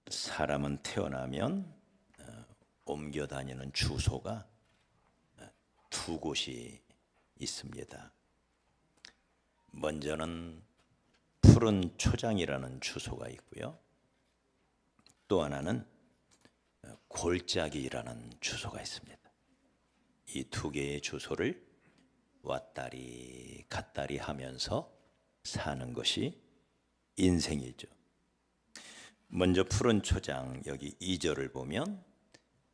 사람은 태어나면 옮겨 다니는 주소가 두 곳이 있습니다. 먼저는 푸른 초장이라는 주소가 있고요. 또 하나는 골짜기라는 주소가 있습니다. 이 두 개의 주소를 왔다리 갔다리 하면서 사는 것이 인생이죠. 먼저 푸른 초장, 여기 2절을 보면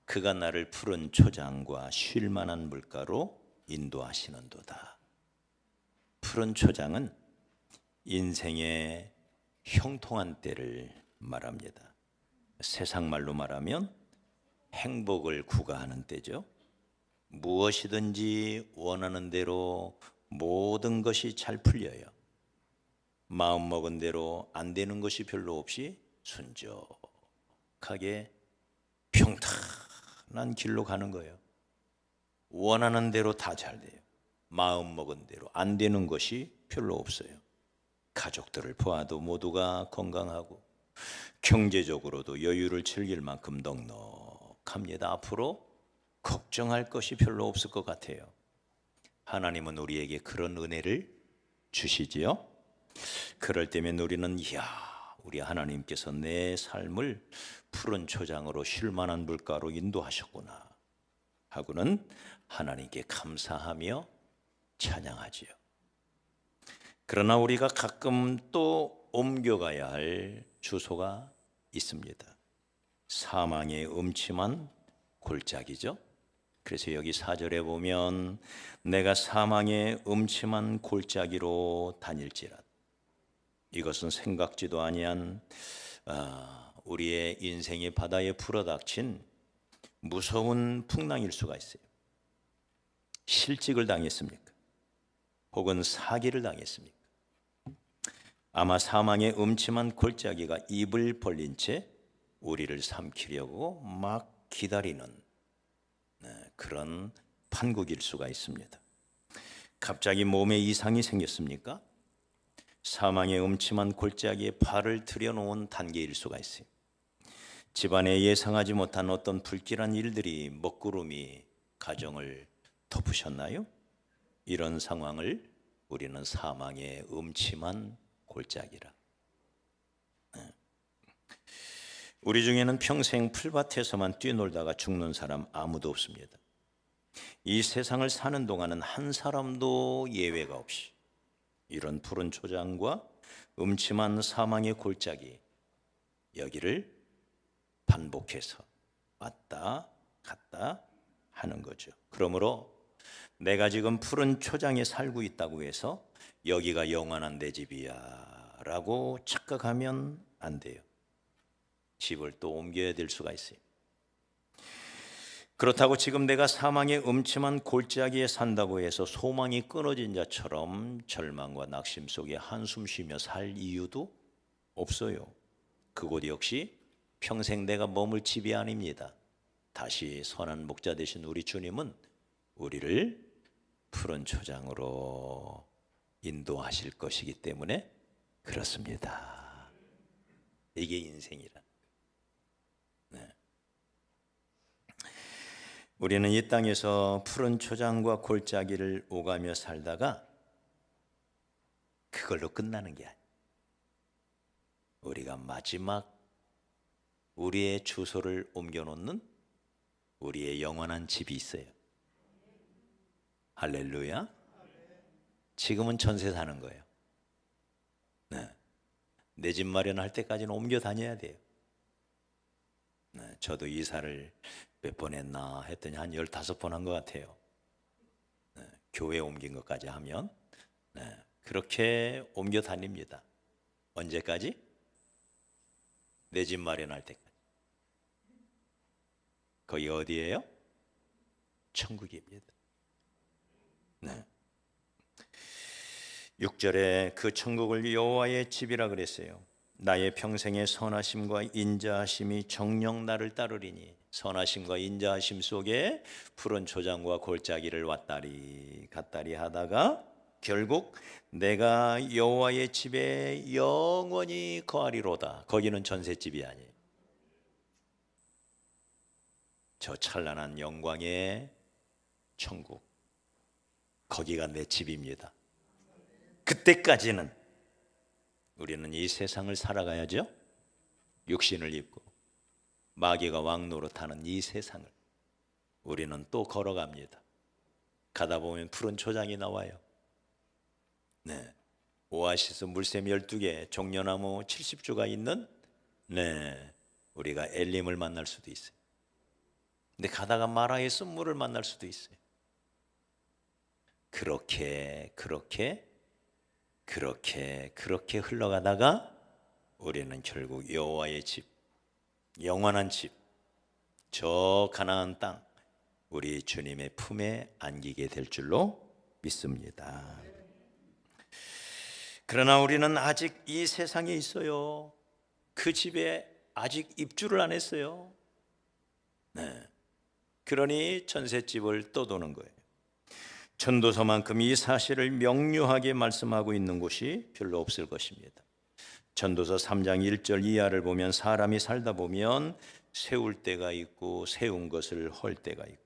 그가 나를 푸른 초장과 쉴 만한 물가로 인도하시는도다. 푸른 초장은 인생의 형통한 때를 말합니다. 세상 말로 말하면 행복을 구가하는 때죠. 무엇이든지 원하는 대로 모든 것이 잘 풀려요. 마음 먹은 대로 안 되는 것이 별로 없이 순적하게 평탄한 길로 가는 거예요. 원하는 대로 다 잘 돼요. 마음 먹은 대로 안 되는 것이 별로 없어요. 가족들을 보아도 모두가 건강하고 경제적으로도 여유를 즐길 만큼 넉넉합니다. 앞으로 걱정할 것이 별로 없을 것 같아요. 하나님은 우리에게 그런 은혜를 주시지요. 그럴 때면 우리는 우리 하나님께서 내 삶을 푸른 초장으로 쉴 만한 물가로 인도하셨구나 하고는 하나님께 감사하며 찬양하지요. 그러나 우리가 가끔 또 옮겨가야 할 주소가 있습니다. 사망의 음침한 골짜기죠. 그래서 여기 4절에 보면 내가 사망의 음침한 골짜기로 다닐지라. 이것은 생각지도 아니한 우리의 인생의 바다에 불어닥친 무서운 풍랑일 수가 있어요. 실직을 당했습니까? 혹은 사기를 당했습니까? 아마 사망의 음침한 골짜기가 입을 벌린 채 우리를 삼키려고 막 기다리는 그런 판국일 수가 있습니다. 갑자기 몸에 이상이 생겼습니까? 사망의 음침한 골짜기에 발을 들여놓은 단계일 수가 있어요. 집안에 예상하지 못한 어떤 불길한 일들이 먹구름이 가정을 덮으셨나요? 이런 상황을 우리는 사망의 음침한 골짜기라. 우리 중에는 평생 풀밭에서만 뛰놀다가 죽는 사람 아무도 없습니다. 이 세상을 사는 동안은 한 사람도 예외가 없이 이런 푸른 초장과 음침한 사망의 골짜기, 여기를 반복해서 왔다 갔다 하는 거죠. 그러므로 내가 지금 푸른 초장에 살고 있다고 해서 여기가 영원한 내 집이야 라고 착각하면 안 돼요. 집을 또 옮겨야 될 수가 있어요. 그렇다고 지금 내가 사망의 음침한 골짜기에 산다고 해서 소망이 끊어진 자처럼 절망과 낙심 속에 한숨 쉬며 살 이유도 없어요. 그곳 역시 평생 내가 머물 집이 아닙니다. 다시 선한 목자 되신 우리 주님은 우리를 푸른 초장으로 인도하실 것이기 때문에 그렇습니다. 이게 인생이라. 우리는 이 땅에서 푸른 초장과 골짜기를 오가며 살다가 그걸로 끝나는 게 아니에요. 우리가 마지막 우리의 주소를 옮겨놓는 우리의 영원한 집이 있어요. 할렐루야. 지금은 전세 사는 거예요. 내 집 마련할 때까지는 옮겨 다녀야 돼요. 저도 이사를 몇 번 했나 했더니 한 15번 한 것 같아요. 교회 옮긴 것까지 하면 그렇게 옮겨 다닙니다. 언제까지? 내 집 마련할 때까지. 거기 어디예요? 천국입니다. 6절에 그 천국을 여호와의 집이라 그랬어요. 나의 평생의 선하심과 인자하심이 정녕 나를 따르리니. 선하심과 인자하심 속에 푸른 초장과 골짜기를 왔다리 갔다리 하다가 결국 내가 여호와의 집에 영원히 거하리로다. 거기는 전셋집이 아니에요. 저 찬란한 영광의 천국, 거기가 내 집입니다. 그때까지는 우리는 이 세상을 살아가야죠. 육신을 입고 마귀가 왕노릇하는 이 세상을 우리는 또 걸어갑니다. 가다 보면 푸른 초장이 나와요. 네, 오아시스 물샘 12개, 종려나무 70주가 있는, 네, 우리가 엘림을 만날 수도 있어요. 근데 가다가 마라의 씀물을 만날 수도 있어요. 그렇게 흘러가다가 우리는 결국 여호와의 집, 영원한 집, 저 가나안 땅, 우리 주님의 품에 안기게 될 줄로 믿습니다. 그러나 우리는 아직 이 세상에 있어요. 그 집에 아직 입주를 안 했어요. 네. 그러니 전셋집을 떠도는 거예요. 전도서만큼 이 사실을 명료하게 말씀하고 있는 곳이 별로 없을 것입니다. 전도서 3장 1절 이하를 보면 사람이 살다 보면 세울 때가 있고 세운 것을 헐 때가 있고,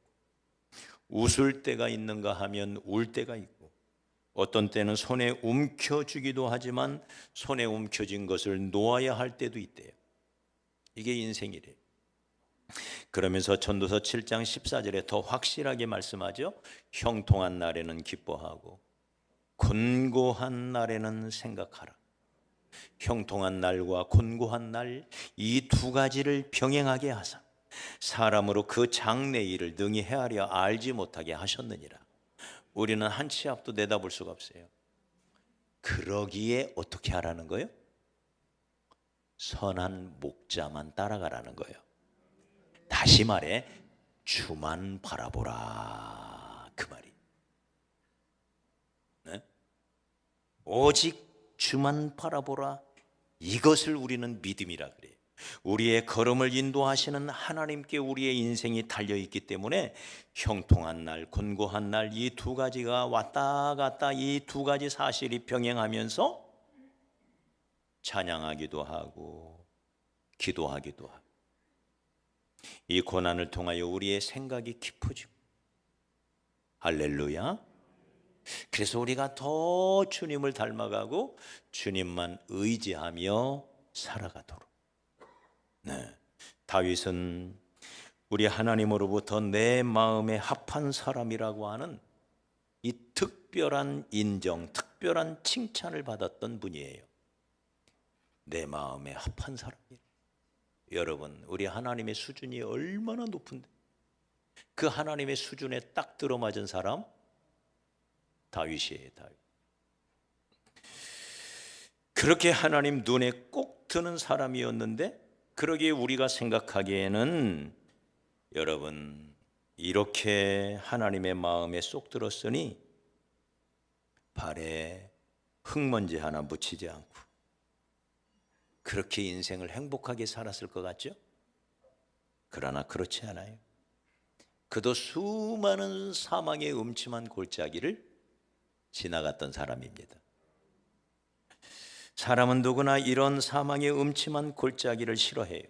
웃을 때가 있는가 하면 울 때가 있고, 어떤 때는 손에 움켜쥐기도 하지만 손에 움켜진 것을 놓아야 할 때도 있대요. 이게 인생이래요. 그러면서 전도서 7장 14절에 더 확실하게 말씀하죠. 형통한 날에는 기뻐하고 곤고한 날에는 생각하라. 형통한 날과 곤고한 날, 이 두 가지를 병행하게 하사 사람으로 그 장래 일을 능히 헤아려 알지 못하게 하셨느니라. 우리는 한 치 앞도 내다볼 수가 없어요. 그러기에 어떻게 하라는 거예요? 선한 목자만 따라가라는 거예요. 다시 말해 주만 바라보라, 그 말이. 네? 오직 주만 바라보라, 이것을 우리는 믿음이라 그래요. 우리의 걸음을 인도하시는 하나님께 우리의 인생이 달려있기 때문에 형통한 날, 곤고한 날, 이 두 가지가 왔다 갔다, 이 두 가지 사실이 병행하면서 찬양하기도 하고 기도하기도 하고, 이 고난을 통하여 우리의 생각이 깊어지고, 할렐루야. 그래서 우리가 더 주님을 닮아가고 주님만 의지하며 살아가도록. 네, 다윗은 우리 하나님으로부터 내 마음에 합한 사람이라고 하는 이 특별한 인정, 특별한 칭찬을 받았던 분이에요. 내 마음에 합한 사람이에요. 여러분, 우리 하나님의 수준이 얼마나 높은데, 그 하나님의 수준에 딱 들어맞은 사람 다윗이에요. 다윗. 그렇게 하나님 눈에 꼭 드는 사람이었는데, 그러기에 우리가 생각하기에는 여러분, 이렇게 하나님의 마음에 쏙 들었으니 발에 흙먼지 하나 묻히지 않고 그렇게 인생을 행복하게 살았을 것 같죠? 그러나 그렇지 않아요. 그도 수많은 사망의 음침한 골짜기를 지나갔던 사람입니다. 사람은 누구나 이런 사망의 음침한 골짜기를 싫어해요.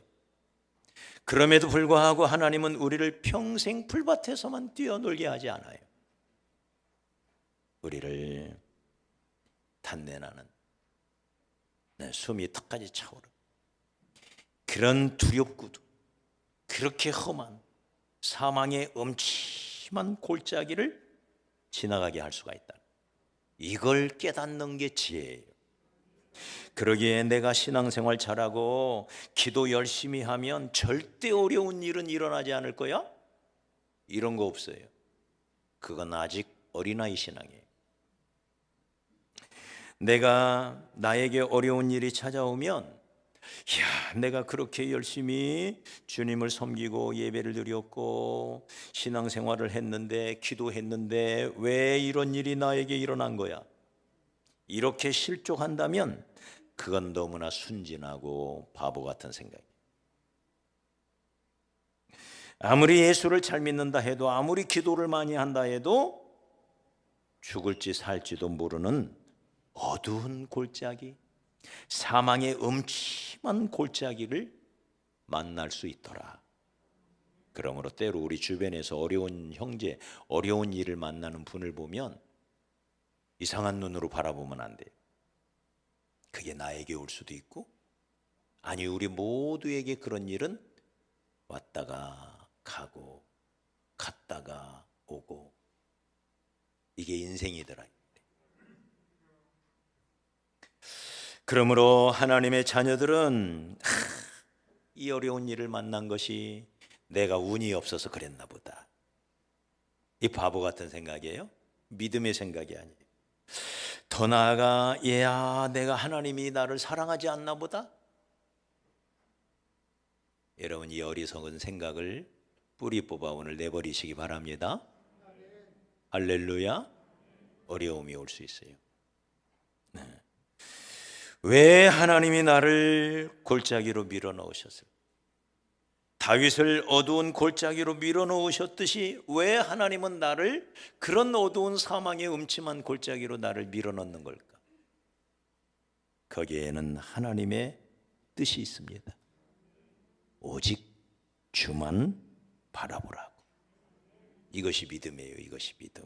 그럼에도 불구하고 하나님은 우리를 평생 풀밭에서만 뛰어놀게 하지 않아요. 우리를 단내나는, 숨이 턱까지 차오르는 그런 두렵고도 그렇게 험한 사망의 음침한 골짜기를 지나가게 할 수가 있다. 이걸 깨닫는 게 지혜예요. 그러기에 내가 신앙생활 잘하고 기도 열심히 하면 절대 어려운 일은 일어나지 않을 거야? 이런 거 없어요. 그건 아직 어린아이 신앙이에요. 내가 나에게 어려운 일이 찾아오면, 내가 그렇게 열심히 주님을 섬기고 예배를 드렸고 신앙생활을 했는데 기도했는데 왜 이런 일이 나에게 일어난 거야? 이렇게 실족한다면 그건 너무나 순진하고 바보 같은 생각이에요. 아무리 예수를 잘 믿는다 해도, 아무리 기도를 많이 한다 해도 죽을지 살지도 모르는 어두운 골짜기, 사망의 음침한 골짜기를 만날 수 있더라. 그러므로 때로 우리 주변에서 어려운 형제, 어려운 일을 만나는 분을 보면 이상한 눈으로 바라보면 안 돼요. 그게 나에게 올 수도 있고, 아니 우리 모두에게 그런 일은 왔다가 가고 갔다가 오고, 이게 인생이더라. 그러므로 하나님의 자녀들은 이 어려운 일을 만난 것이 내가 운이 없어서 그랬나 보다, 이 바보 같은 생각이에요. 믿음의 생각이 아니에요. 더 나아가 얘야, 내가 하나님이 나를 사랑하지 않나 보다. 여러분, 이 어리석은 생각을 뿌리 뽑아 오늘 내버리시기 바랍니다. 할렐루야. 어려움이 올 수 있어요. 네. 왜 하나님이 나를 골짜기로 밀어넣으셨을까? 다윗을 어두운 골짜기로 밀어넣으셨듯이 왜 하나님은 나를 그런 어두운 사망의 음침한 골짜기로 나를 밀어넣는 걸까? 거기에는 하나님의 뜻이 있습니다. 오직 주만 바라보라고. 이것이 믿음이에요. 이것이 믿음.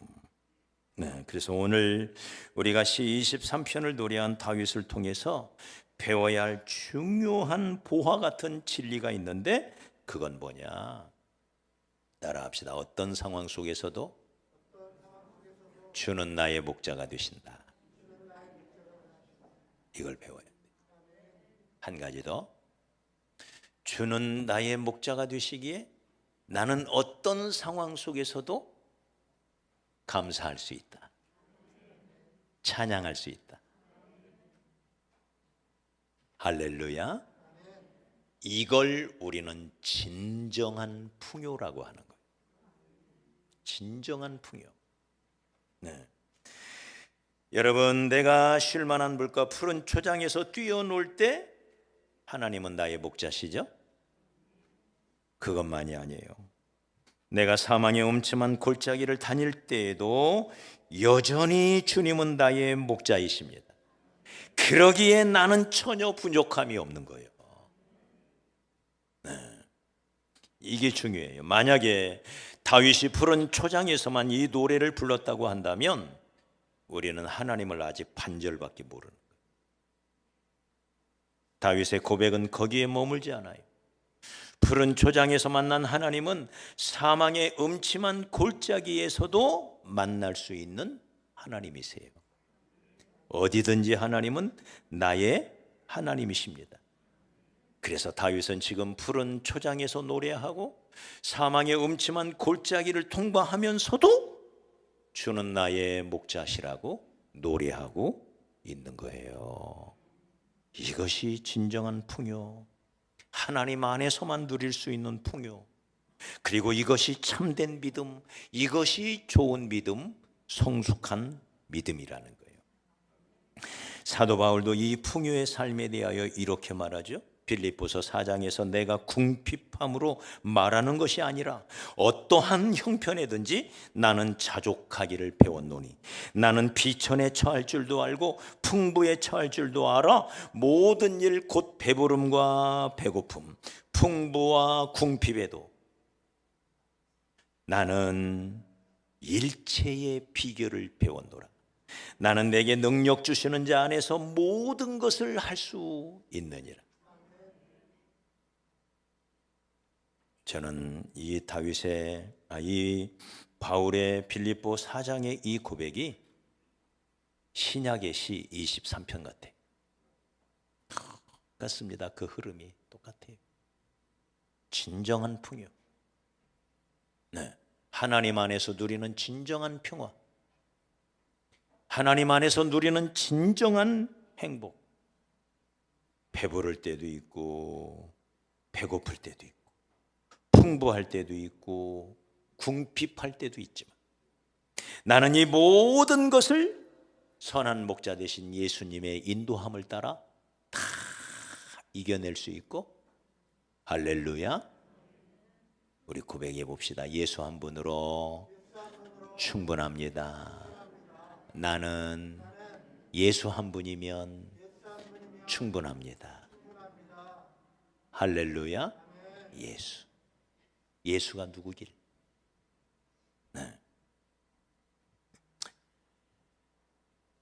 네, 그래서 오늘 우리가 시 23편을 노래한 다윗을 통해서 배워야 할 중요한 보화 같은 진리가 있는데, 그건 뭐냐? 따라합시다. 어떤 상황 속에서도 주는 나의 목자가 되신다. 이걸 배워야 돼. 한 가지 더. 주는 나의 목자가 되시기에 나는 어떤 상황 속에서도 감사할 수 있다. 찬양할 수 있다. 할렐루야. 이걸 우리는 진정한 풍요라고 하는 거예요. 진정한 풍요. 네. 여러분, 내가 쉴 만한 물과 푸른 초장에서 뛰어놀 때 하나님은 나의 목자시죠? 그것만이 아니에요. 내가 사망의 음침한 골짜기를 다닐 때에도 여전히 주님은 나의 목자이십니다. 그러기에 나는 전혀 부족함이 없는 거예요. 네. 이게 중요해요. 만약에 다윗이 푸른 초장에서만 이 노래를 불렀다고 한다면 우리는 하나님을 아직 반절밖에 모르는 거예요. 다윗의 고백은 거기에 머물지 않아요. 푸른 초장에서 만난 하나님은 사망의 음침한 골짜기에서도 만날 수 있는 하나님이세요. 어디든지 하나님은 나의 하나님이십니다. 그래서 다윗은 지금 푸른 초장에서 노래하고 사망의 음침한 골짜기를 통과하면서도 주는 나의 목자시라고 노래하고 있는 거예요. 이것이 진정한 풍요, 하나님 안에서만 누릴 수 있는 풍요, 그리고 이것이 참된 믿음, 이것이 좋은 믿음, 성숙한 믿음이라는 거예요. 사도 바울도 이 풍요의 삶에 대하여 이렇게 말하죠. 빌립보서 4장에서 내가 궁핍함으로 말하는 것이 아니라 어떠한 형편에든지 나는 자족하기를 배웠노니 나는 비천에 처할 줄도 알고 풍부에 처할 줄도 알아. 모든 일 곧 배부름과 배고픔, 풍부와 궁핍에도 나는 일체의 비결을 배웠노라. 나는 내게 능력 주시는 자 안에서 모든 것을 할 수 있느니라. 저는 이 바울의 빌립보 4장의 이 고백이 신약의 시 23편 같아요. 똑같습니다. 그 흐름이 똑같아요. 진정한 풍요. 네. 하나님 안에서 누리는 진정한 평화. 하나님 안에서 누리는 진정한 행복. 배부를 때도 있고 배고플 때도 있고 풍부할 때도 있고 궁핍할 때도 있지만 나는 이 모든 것을 선한 목자 되신 예수님의 인도함을 따라 다 이겨낼 수 있고, 할렐루야. 우리 고백해 봅시다. 예수 한 분으로 충분합니다. 나는 예수 한 분이면 충분합니다. 할렐루야. 예수. 예수가 누구길. 네.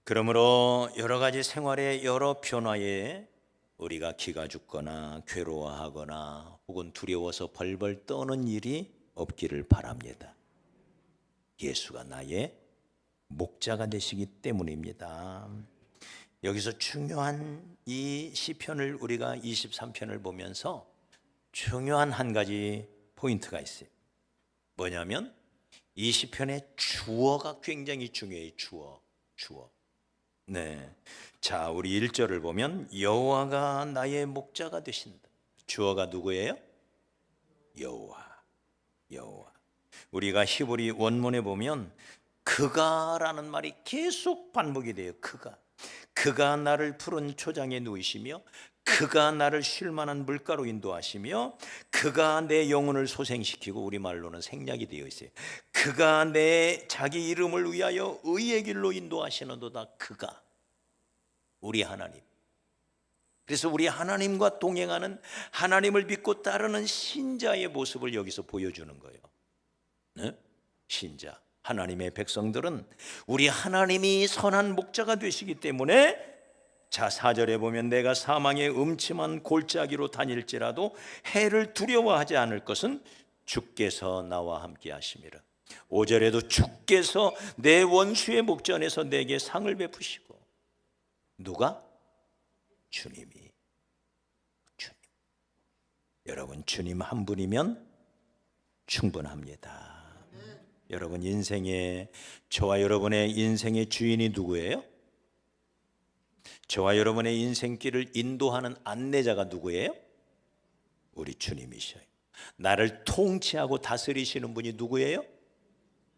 그러므로 여러 가지 생활의 여러 변화에 우리가 기가 죽거나 괴로워하거나 혹은 두려워서 벌벌 떠는 일이 없기를 바랍니다. 예수가 나의 목자가 되시기 때문입니다. 여기서 중요한 이 시편을 우리가 23편을 보면서 중요한 한 가지 포인트가 있어요. 뭐냐면 이 시편의 주어가 굉장히 중요해요. 주어. 네. 자, 우리 1절을 보면 여호와가 나의 목자가 되신다. 주어가 누구예요? 여호와. 우리가 히브리 원문에 보면 그가라는 말이 계속 반복이 돼요. 그가 나를 푸른 초장에 누이시며 그가 나를 쉴 만한 물가로 인도하시며 그가 내 영혼을 소생시키고, 우리말로는 생략이 되어 있어요. 그가 내 자기 이름을 위하여 의의 길로 인도하시는도다. 그가 우리 하나님. 그래서 우리 하나님과 동행하는, 하나님을 믿고 따르는 신자의 모습을 여기서 보여주는 거예요. 네? 신자, 하나님의 백성들은 우리 하나님이 선한 목자가 되시기 때문에, 자 4절에 보면 내가 사망의 음침한 골짜기로 다닐지라도 해를 두려워하지 않을 것은 주께서 나와 함께 하심이라. 5절에도 주께서 내 원수의 목전에서 내게 상을 베푸시고. 누가? 주님이. 주님. 여러분, 주님 한 분이면 충분합니다. 여러분 인생의, 저와 여러분의 인생의 주인이 누구예요? 저와 여러분의 인생길을 인도하는 안내자가 누구예요? 우리 주님이셔요. 나를 통치하고 다스리시는 분이 누구예요?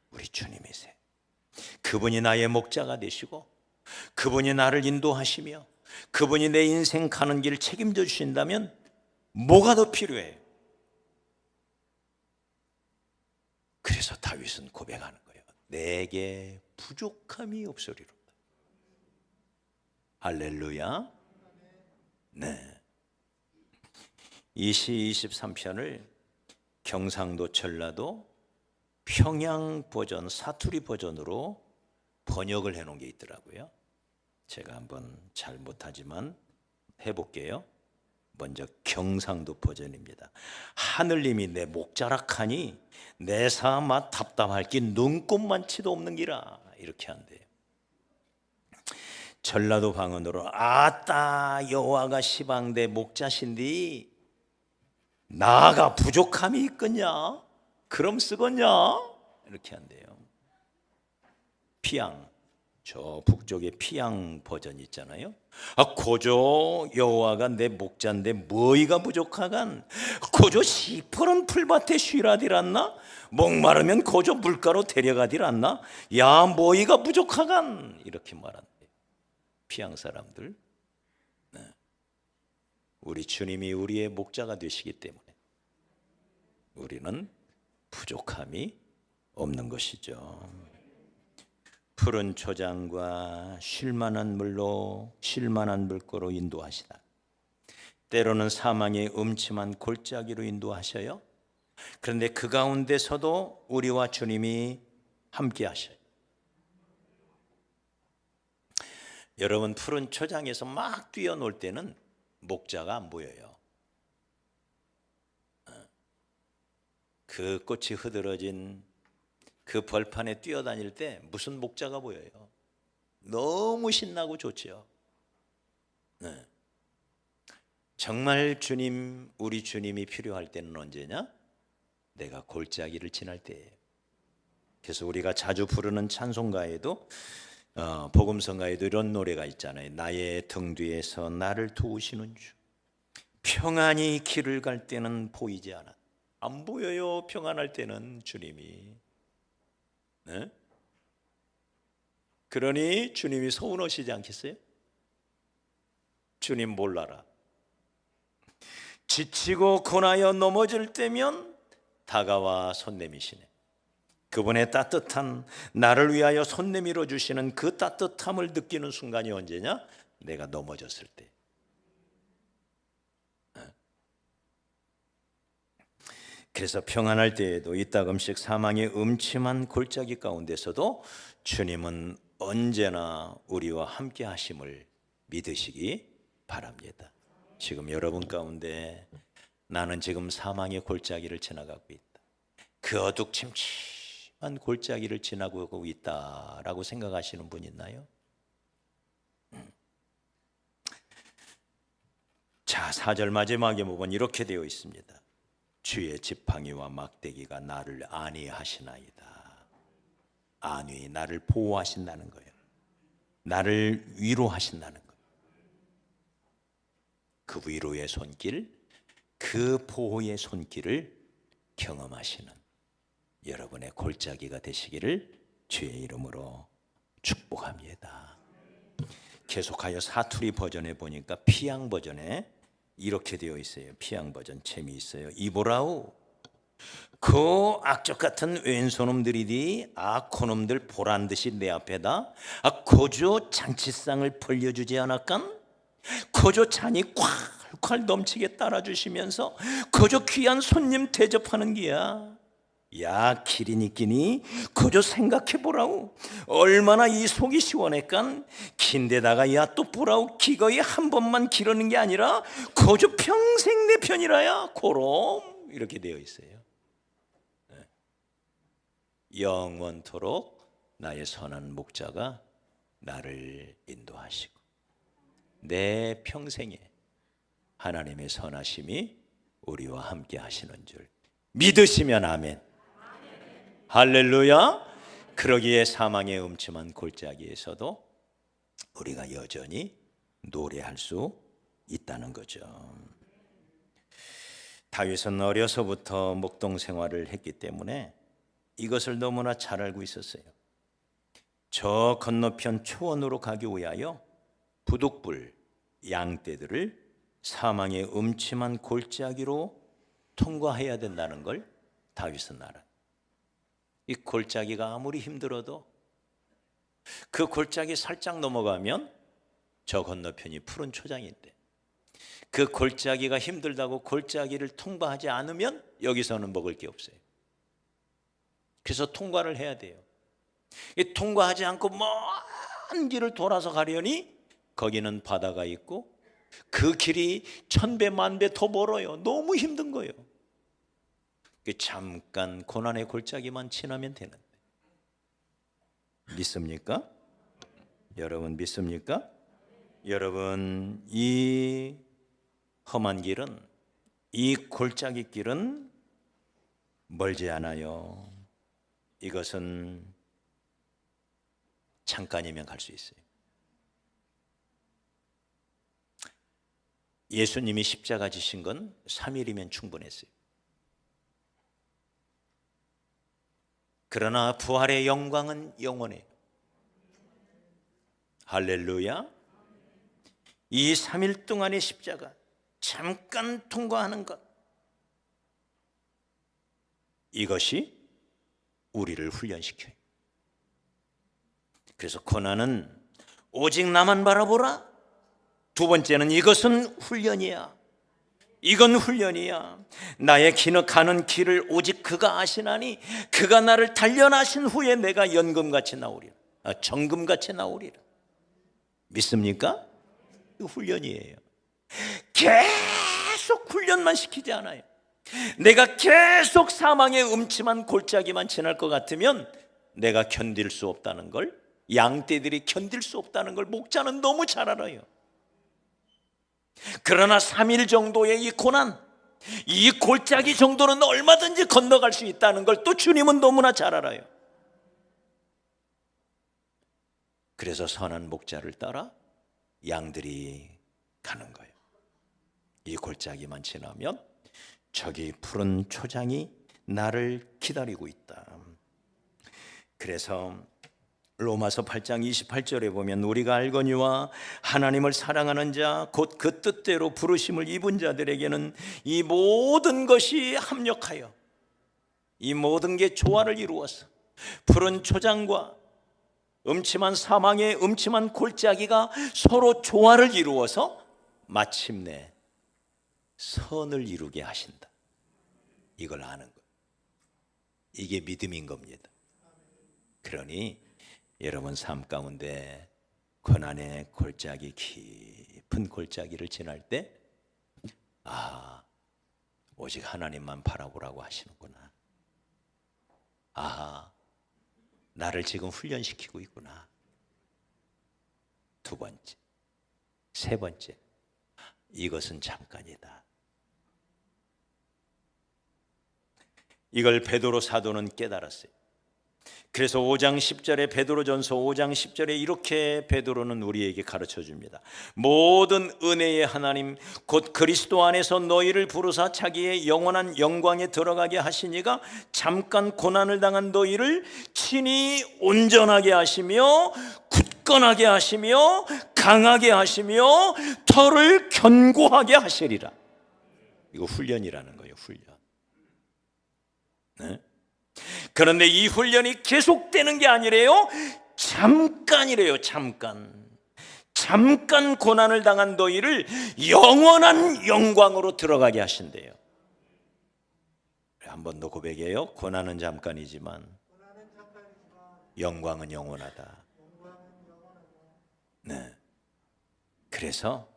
우리 주님이세요. 그분이 나의 목자가 되시고, 그분이 나를 인도하시며, 그분이 내 인생 가는 길을 책임져 주신다면 뭐가 더 필요해요? 그래서 다윗은 고백하는 거예요. 내게 부족함이 없으리로다. 할렐루야. 네. 이 시 23편을 경상도, 전라도, 평양 버전, 사투리 버전으로 번역을 해놓은 게 있더라고요. 제가 한번 잘 못하지만 해볼게요. 먼저 경상도 버전입니다. 하늘님이 내 목자락하니 내 사마 답답할 기 눈꼽만치도 없는 기라. 이렇게 한대요. 전라도 방언으로 아따 여호와가 시방대 목자신디 나가 부족함이 있겠냐? 그럼 쓰겄냐? 이렇게 한대요. 피양, 저 북쪽에 피양 버전 있잖아요. 고조 여호와가 내 목자인데 뭐이가 부족하간? 고조 시퍼런 풀밭에 쉬라디란나? 목마르면 고조 물가로 데려가디란나? 야 뭐이가 부족하간? 이렇게 말한대요. 피양 사람들. 네. 우리 주님이 우리의 목자가 되시기 때문에 우리는 부족함이 없는 것이죠. 푸른 초장과 쉴만한 물가로 인도하시다. 때로는 사망의 음침한 골짜기로 인도하셔요. 그런데 그 가운데서도 우리와 주님이 함께 하셔요. 여러분, 푸른 초장에서 막 뛰어놀 때는 목자가 안 보여요. 그 꽃이 흐드러진 그 벌판에 뛰어다닐 때 무슨 목자가 보여요? 너무 신나고 좋죠. 네. 정말 우리 주님이 필요할 때는 언제냐? 내가 골짜기를 지날 때예요. 그래서 우리가 자주 부르는 찬송가에도 복음성가에도 이런 노래가 있잖아요. 나의 등 뒤에서 나를 도우시는 주, 평안히 길을 갈 때는 보이지 않아. 안 보여요. 평안할 때는 주님이. 네? 그러니 주님이 서운하시지 않겠어요? 주님 몰라라. 지치고 고나여 넘어질 때면 다가와 손 내미시네. 그분의 따뜻한, 나를 위하여 손 내밀어 주시는 그 따뜻함을 느끼는 순간이 언제냐? 내가 넘어졌을 때. 그래서 평안할 때에도 이따금씩 사망의 음침한 골짜기 가운데서도 주님은 언제나 우리와 함께 하심을 믿으시기 바랍니다. 지금 여러분 가운데 나는 지금 사망의 골짜기를 지나가고 있다, 그 어둑침침한 골짜기를 지나고 있다라고 생각하시는 분 있나요? 자, 4절 마지막에 보면 이렇게 되어 있습니다. 주의 지팡이와 막대기가 나를 안위하시나이다. 안위, 나를 보호하신다는 거예요. 나를 위로하신다는 거예요. 그 위로의 손길, 그 보호의 손길을 경험하시는 여러분의 골짜기가 되시기를 주의 이름으로 축복합니다. 계속하여 사투리 버전에 보니까 피양 버전에 이렇게 되어 있어요. 피양 버전 재미있어요. 이보라우, 그 악적 같은 왼손놈들이디 악코놈들 보란듯이 내 앞에다 거저 잔치상을 벌려주지 않았간? 거저 잔이 콸콸 넘치게 따라주시면서 거저 귀한 손님 대접하는 기야. 야, 기린이 끼니 거저 생각해보라우. 얼마나 이 속이 시원했간? 긴데다가 야 또 보라우, 기거이 한 번만 기르는 게 아니라 거저 평생 내 편이라야. 고롬 이렇게 되어 있어요. 영원토록 나의 선한 목자가 나를 인도하시고 내 평생에 하나님의 선하심이 우리와 함께 하시는 줄 믿으시면 아멘. 할렐루야. 그러기에 사망의 음침한 골짜기에서도 우리가 여전히 노래할 수 있다는 거죠. 다윗은 어려서부터 목동 생활을 했기 때문에 이것을 너무나 잘 알고 있었어요. 저 건너편 초원으로 가기 위하여 부둣불, 양떼들을 사망의 음침한 골짜기로 통과해야 된다는 걸 다윗은 알아요. 이 골짜기가 아무리 힘들어도 그 골짜기 살짝 넘어가면 저 건너편이 푸른 초장인데, 그 골짜기가 힘들다고 골짜기를 통과하지 않으면 여기서는 먹을 게 없어요. 그래서 통과를 해야 돼요. 이 통과하지 않고 먼 길을 돌아서 가려니 거기는 바다가 있고 그 길이 천배 만배 더 멀어요. 너무 힘든 거예요. 잠깐 고난의 골짜기만 지나면 되는데, 믿습니까? 여러분 믿습니까? 여러분, 이 험한 길은, 이 골짜기 길은 멀지 않아요. 이것은 잠깐이면 갈 수 있어요. 예수님이 십자가 지신 건 3일이면 충분했어요. 그러나 부활의 영광은 영원해요. 할렐루야. 이 3일 동안의 십자가 잠깐 통과하는 것, 이것이 우리를 훈련시켜요. 그래서 고난은 오직 나만 바라보라. 두 번째는 이것은 훈련이야. 이건 훈련이야. 나의 가는 길을 오직 그가 아시나니 그가 나를 단련하신 후에 내가 연금같이 나오리라. 정금같이 나오리라. 믿습니까? 이 훈련이에요. 계속 훈련만 시키지 않아요. 내가 계속 사망의 음침한 골짜기만 지날 것 같으면 내가 견딜 수 없다는 걸, 양떼들이 견딜 수 없다는 걸 목자는 너무 잘 알아요. 그러나 3일 정도의 이 고난, 이 골짜기 정도는 얼마든지 건너갈 수 있다는 걸 또 주님은 너무나 잘 알아요. 그래서 선한 목자를 따라 양들이 가는 거예요. 이 골짜기만 지나면 저기 푸른 초장이 나를 기다리고 있다. 그래서 로마서 8장 28절에 보면 우리가 알거니와 하나님을 사랑하는 자 곧 그 뜻대로 부르심을 입은 자들에게는 이 모든 것이 합력하여, 이 모든 게 조화를 이루어서 푸른 초장과 음침한 사망의 음침한 골짜기가 서로 조화를 이루어서 마침내 선을 이루게 하신다. 이걸 아는 것. 이게 믿음인 겁니다. 그러니 여러분 삶 가운데 고난의 골짜기, 깊은 골짜기를 지날 때 오직 하나님만 바라보라고 하시는구나. 나를 지금 훈련시키고 있구나. 두 번째, 세 번째, 이것은 잠깐이다. 이걸 베드로 사도는 깨달았어요. 그래서 5장 10절에 베드로전서 5장 10절에 이렇게 베드로는 우리에게 가르쳐 줍니다. 모든 은혜의 하나님 곧 그리스도 안에서 너희를 부르사 자기의 영원한 영광에 들어가게 하시니가 잠깐 고난을 당한 너희를 친히 온전하게 하시며 굳건하게 하시며 강하게 하시며 터를 견고하게 하시리라. 이거 훈련이라는 거예요. 훈련. 네? 그런데 이 훈련이 계속되는 게 아니래요. 잠깐이래요. 잠깐 고난을 당한 너희를 영원한 영광으로 들어가게 하신대요. 한 번 더 고백해요. 고난은 잠깐이지만 영광은 영원하다. 네. 그래서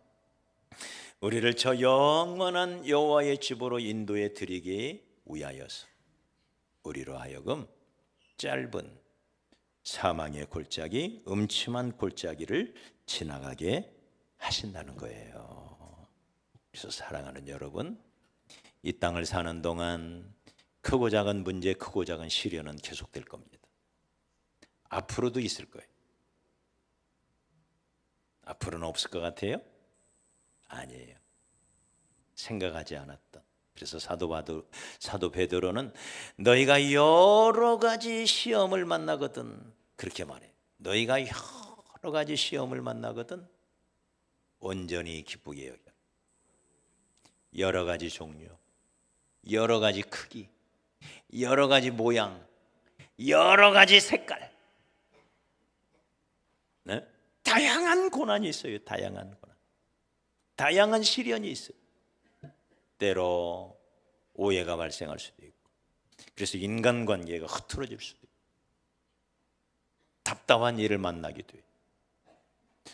우리를 저 영원한 여호와의 집으로 인도해 드리기 위하여서 우리로 하여금 짧은 사망의 골짜기, 음침한 골짜기를 지나가게 하신다는 거예요. 그래서 사랑하는 여러분, 이 땅을 사는 동안 크고 작은 문제, 크고 작은 시련은 계속될 겁니다. 앞으로도 있을 거예요. 앞으로는 없을 것 같아요? 아니에요. 생각하지 않았던. 그래서 사도 베드로는 너희가 여러 가지 시험을 만나거든, 그렇게 말해. 너희가 여러 가지 시험을 만나거든 온전히 기쁘게 여겨. 여러 가지 종류, 여러 가지 크기, 여러 가지 모양, 여러 가지 색깔, 네? 다양한 고난이 있어요. 다양한 고난, 다양한 시련이 있어요. 때로 오해가 발생할 수도 있고, 그래서 인간관계가 흐트러질 수도 있고, 답답한 일을 만나기도 해요.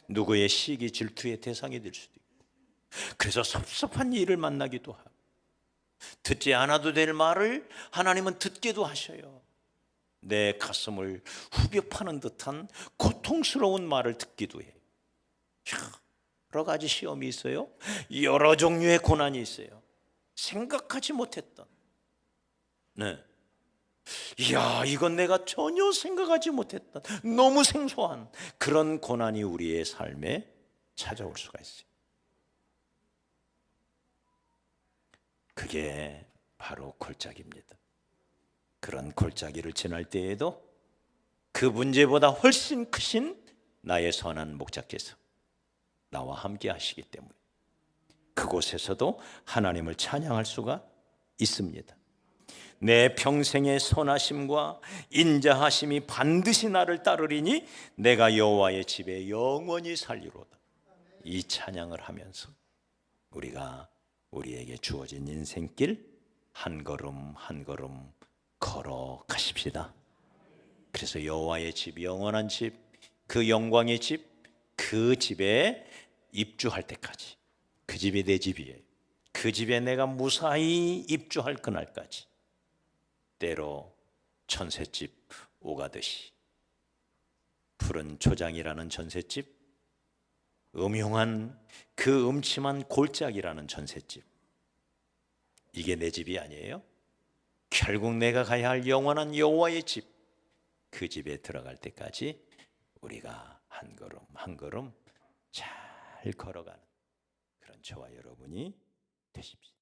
누구의 시기, 질투의 대상이 될 수도 있고, 그래서 섭섭한 일을 만나기도 하고, 듣지 않아도 될 말을 하나님은 듣게도 하셔요. 내 가슴을 후벼 파는 듯한 고통스러운 말을 듣기도 해요. 여러 가지 시험이 있어요. 여러 종류의 고난이 있어요. 생각하지 못했던, 네, 이야, 이건 내가 전혀 생각하지 못했던 너무 생소한 그런 고난이 우리의 삶에 찾아올 수가 있어요. 그게 바로 골짜기입니다. 그런 골짜기를 지날 때에도 그 문제보다 훨씬 크신 나의 선한 목자께서 나와 함께 하시기 때문에 그곳에서도 하나님을 찬양할 수가 있습니다. 내 평생의 선하심과 인자하심이 반드시 나를 따르리니 내가 여호와의 집에 영원히 살리로다. 이 찬양을 하면서 우리가 우리에게 주어진 인생길 한 걸음 한 걸음 걸어가십시다. 그래서 여호와의 집, 영원한 집, 그 영광의 집, 그 집에 입주할 때까지, 그 집이 내 집이에요. 그 집에 내가 무사히 입주할 그날까지 때로 천셋집 오가듯이 푸른 초장이라는 천셋집, 음흉한 그 음침한 골짜기라는 천셋집, 이게 내 집이 아니에요. 결국 내가 가야 할 영원한 여호와의 집, 그 집에 들어갈 때까지 우리가 한 걸음 한 걸음 잘 걸어가는 그런 저와 여러분이 되십시오.